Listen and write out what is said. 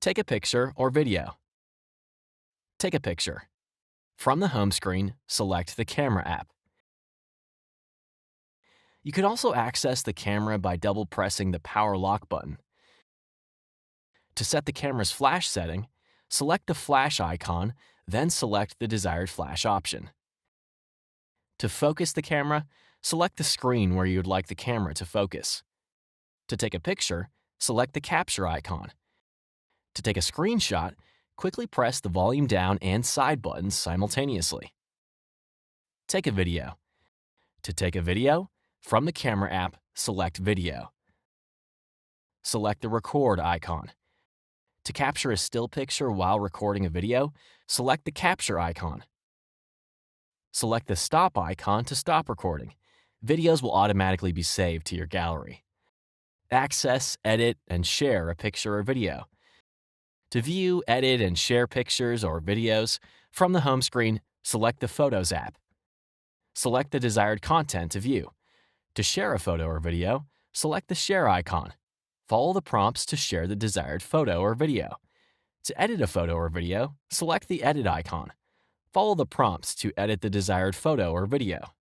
Take a picture or video. Take a picture. From the home screen, select the Camera app. You can also access the camera by double-pressing the power lock button. To set the camera's flash setting, select the flash icon, then select the desired flash option. To focus the camera, select the screen where you would like the camera to focus. To take a picture, select the capture icon. To take a screenshot, quickly press the volume down and side buttons simultaneously. Take a video. To take a video, from the Camera app, select Video. Select the Record icon. To capture a still picture while recording a video, select the Capture icon. Select the Stop icon to stop recording. Videos will automatically be saved to your gallery. Access, edit, and share a picture or video. To view, edit, and share pictures or videos, from the home screen, select the Photos app. Select the desired content to view. To share a photo or video, select the Share icon. Follow the prompts to share the desired photo or video. To edit a photo or video, select the Edit icon. Follow the prompts to edit the desired photo or video.